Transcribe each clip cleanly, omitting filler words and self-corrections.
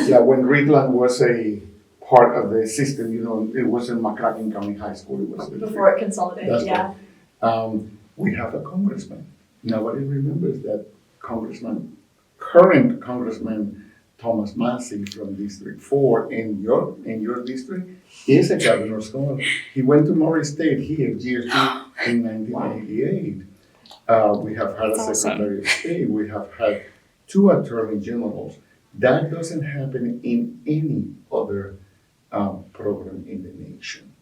Yeah, when Greenland was a part of the system, it wasn't McCracken County High School, it was. Before it consolidated, That's yeah. right. We have a congressman. Nobody remembers that current Congressman Thomas Massey from District 4 in your district is a governor's scholar. He went to Morris State here, GSP, in 1988. We have had a Secretary of State. We have had 2 Attorney Generals. That doesn't happen in any other program in the nation.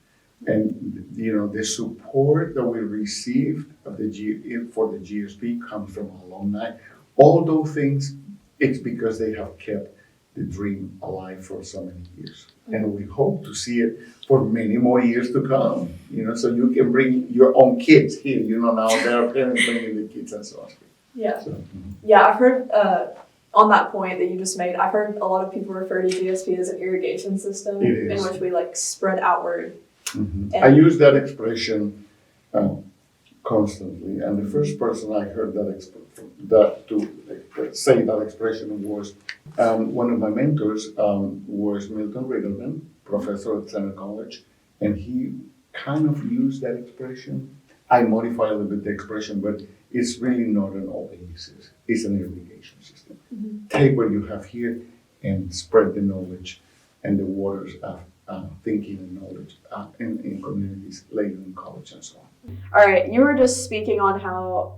And the support that we received for the GSP comes from alumni. All those things, it's because they have kept the dream alive for so many years. And we hope to see it for many more years to come. So you can bring your own kids here. Now there are parents bringing the kids and so on. Yeah. So, Yeah, I've heard on that point that you just made, I've heard a lot of people refer to GSP as an irrigation system in which we spread outward. Mm-hmm. I use that expression constantly, and the first person I heard say that expression was one of my mentors was Milton Riddleman, professor at Center College, and he kind of used that expression. I modify a little bit the expression, but it's really not an oasis. It's an irrigation system. Mm-hmm. Take what you have here and spread the knowledge and the waters of thinking and knowledge in communities later in college and so on. All right, you were just speaking on how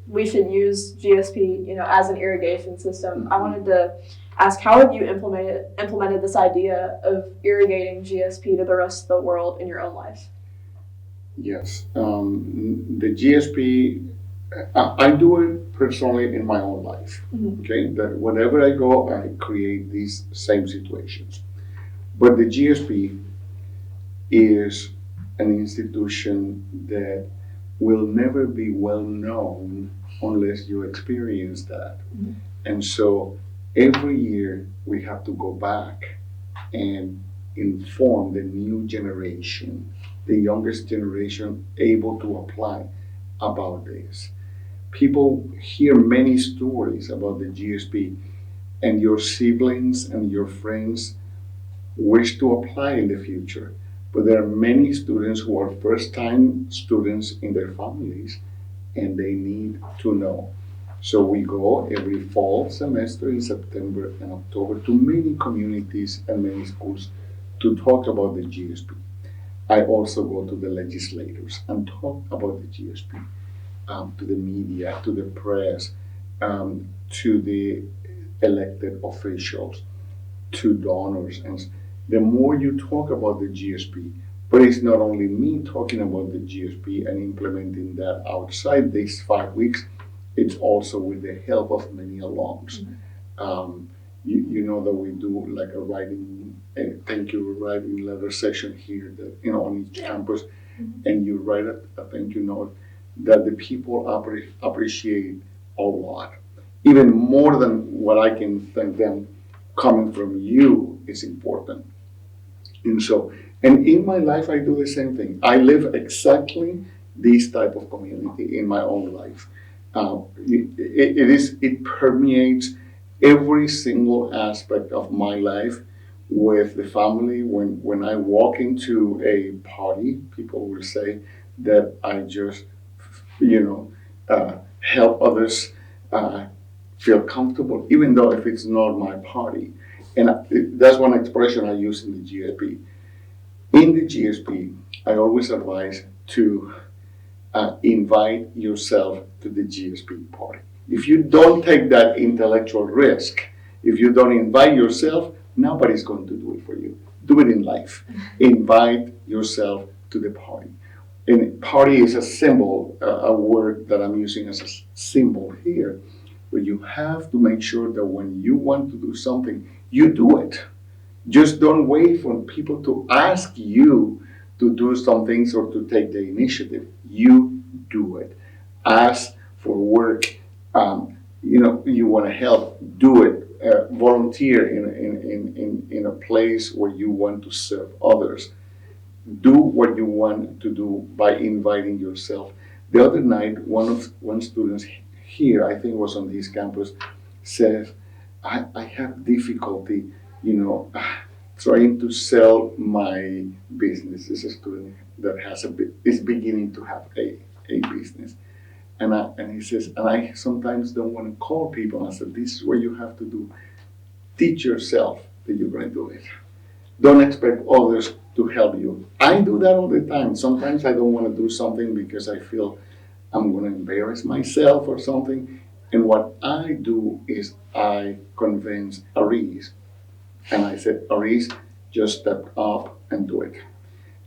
we should use GSP, as an irrigation system. Mm-hmm. I wanted to ask, how have you implemented this idea of irrigating GSP to the rest of the world in your own life? Yes, the GSP, I do it personally in my own life. Mm-hmm. Okay, that whenever I go, I create these same situations. But the GSP is an institution that will never be well known unless you experience that. Mm-hmm. And so every year we have to go back and inform the new generation, the youngest generation able to apply about this. People hear many stories about the GSP, and your siblings and your friends wish to apply in the future. But there are many students who are first-time students in their families, and they need to know. So we go every fall semester in September and October to many communities and many schools to talk about the GSP. I also go to the legislators and talk about the GSP, to the media, to the press, to the elected officials, to donors. And the more you talk about the GSP, but it's not only me talking about the GSP and implementing that outside these 5 weeks, it's also with the help of many alums. Mm-hmm. You know that we do like a writing, thank you writing letter session here that, on each campus, mm-hmm. and you write a thank you note that the people appreciate a lot. Even more than what I can thank them, coming from you is important. And in my life, I do the same thing. I live exactly this type of community in my own life. It permeates every single aspect of my life with the family. When I walk into a party, people will say that I just, help others feel comfortable, even though if it's not my party. And that's one expression I use in the GSP. In the GSP, I always advise to invite yourself to the GSP party. If you don't take that intellectual risk, if you don't invite yourself, nobody's going to do it for you. Do it in life. Invite yourself to the party. And party is a symbol, a word that I'm using as a symbol here, where you have to make sure that when you want to do something, you do it. Just don't wait for people to ask you to do some things or to take the initiative. You do it. Ask for work. You want to help. Do it. Volunteer in a place where you want to serve others. Do what you want to do by inviting yourself. The other night, one student here, I think it was on this campus, said, I have difficulty, trying to sell my business. This is a student that is beginning to have a business. And he says, and I sometimes don't want to call people. I said, this is what you have to do. Teach yourself that you're going to do it. Don't expect others to help you. I do that all the time. Sometimes I don't want to do something because I feel I'm going to embarrass myself or something. And what I do is I convince Aris. And I said, Aris, just step up and do it.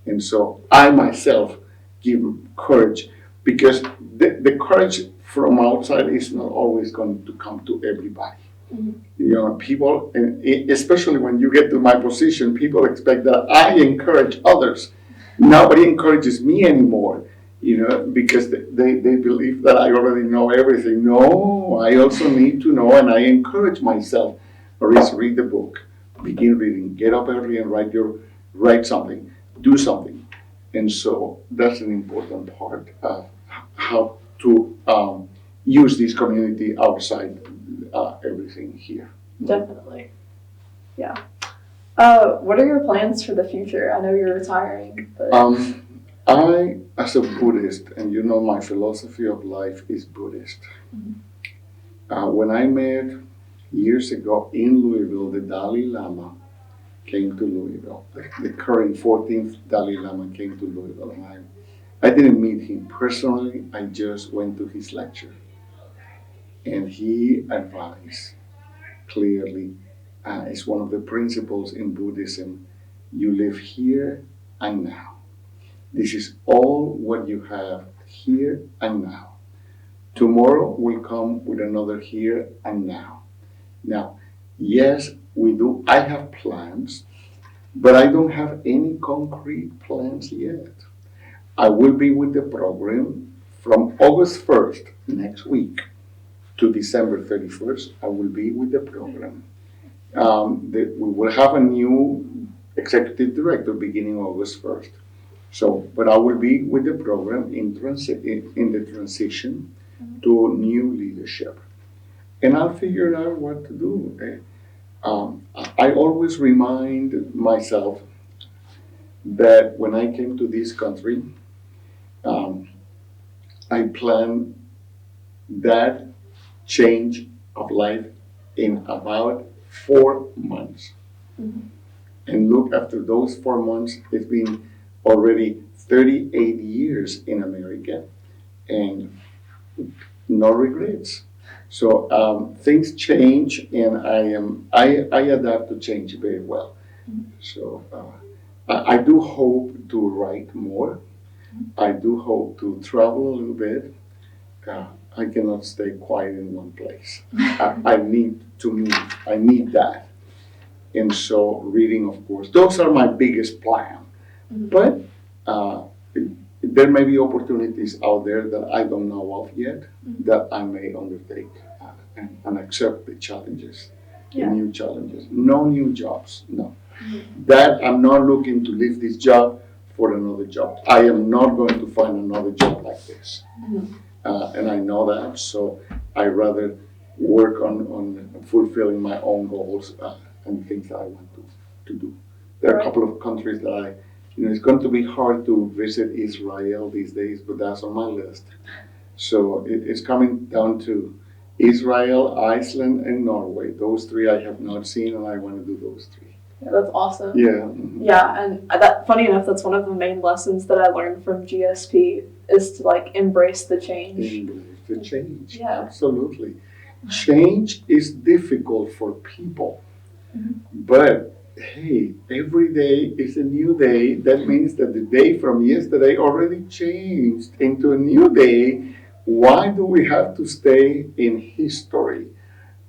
And so I myself give courage, because the courage from outside is not always going to come to everybody. People, and especially when you get to my position, people expect that I encourage others. Nobody encourages me anymore, because they believe that I already know everything. No, I also need to know, and I encourage myself. Or is read the book, begin reading, get up early and write something, do something. And so that's an important part of how to use this community outside everything here. Definitely. Yeah. What are your plans for the future? I know you're retiring, but I, as a Buddhist, and my philosophy of life is Buddhist. When I met years ago in Louisville, the Dalai Lama came to Louisville. The current 14th Dalai Lama came to Louisville. And I didn't meet him personally, I just went to his lecture. And he advised clearly, it's one of the principles in Buddhism, you live here and now. This is all what you have here and now. Tomorrow will come with another here and now. Now, yes, we do. I have plans, but I don't have any concrete plans yet. I will be with the program from August 1st, next week, to December 31st. I will be with the program. We will have a new executive director beginning August 1st. But I will be with the program in the transition to new leadership. And I'll figure out what to do. I always remind myself that when I came to this country, I planned that change of life in about 4 months. And look, after those 4 months, it's been already 38 years in America and no regrets. So things change, and I adapt to change very well. So I do hope to write more. I do hope to travel a little bit. I cannot stay quiet in one place. I need to move. I need that. And so reading, of course, those are my biggest plan. But there may be opportunities out there that I don't know of yet that I may undertake and accept the challenges, the new challenges. No new jobs, no. That I'm not looking to leave this job for another job. I am not going to find another job like this. And I know that, so I rather work on fulfilling my own goals and things that I want to do. There are a couple of countries that it's going to be hard to visit Israel these days, but that's on my list. So it's coming down to Israel, Iceland, and Norway. Those three I have not seen, and I want to do those three. Yeah, that's awesome. Yeah. Yeah, and funny enough, that's one of the main lessons that I learned from GSP is to embrace the change. Embrace the change. Yeah. Absolutely. Change is difficult for people, but hey, every day is a new day. That means that the day from yesterday already changed into a new day. Why do we have to stay in history?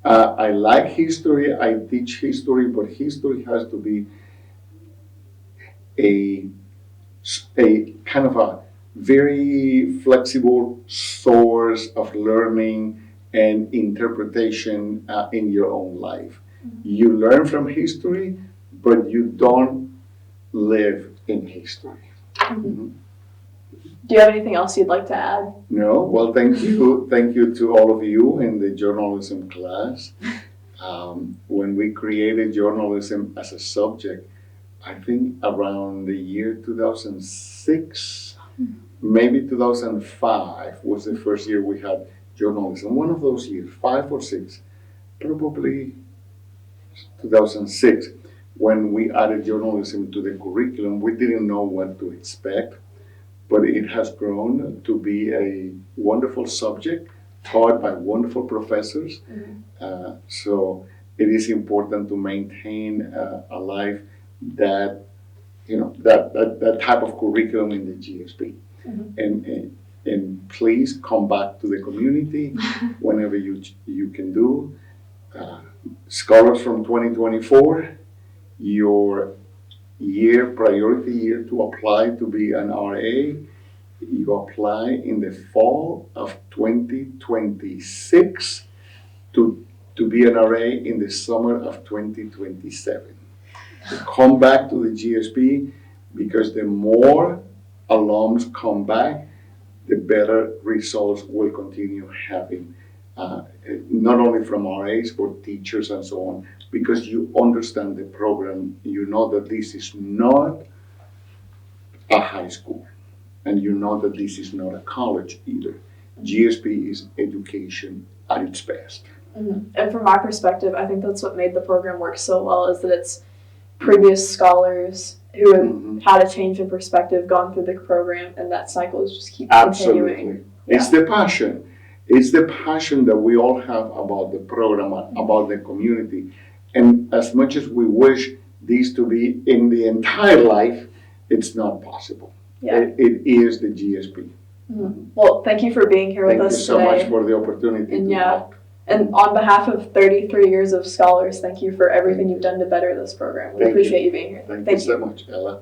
I like history, I teach history, but history has to be a kind of a very flexible source of learning and interpretation in your own life. You learn from history, but you don't live in history. Do you have anything else you'd like to add? No, well, thank you. Thank you to all of you in the journalism class. When we created journalism as a subject, I think around the year 2006, maybe 2005 was the first year we had journalism. One of those years, 5 or 6, probably 2006, when we added journalism to the curriculum. We didn't know what to expect, but it has grown to be a wonderful subject taught by wonderful professors. So it is important to maintain a life that, that type of curriculum in the GSP. And please come back to the community whenever you can do. Scholars from 2024, your priority year to apply to be an RA, you apply in the fall of 2026 to be an RA in the summer of 2027. Come back to the GSP, because the more alums come back, the better results we'll continue having. Not only from RAs, but teachers and so on, because you understand the program. You know that this is not a high school, and you know that this is not a college either. GSP is education at its best. And from my perspective, I think that's what made the program work so well, is that it's previous scholars who have had a change in perspective, gone through the program, and that cycle is just keep continuing. It's the passion. It's the passion that we all have about the program, about the community. And as much as we wish these to be in the entire life, it's not possible. It is the GSP. Well, thank you for being here with us today. Thank you so much for the opportunity to talk. And on behalf of 33 years of scholars, thank you for everything you've done to better this program. We appreciate you being here. Thank you so much, Ella.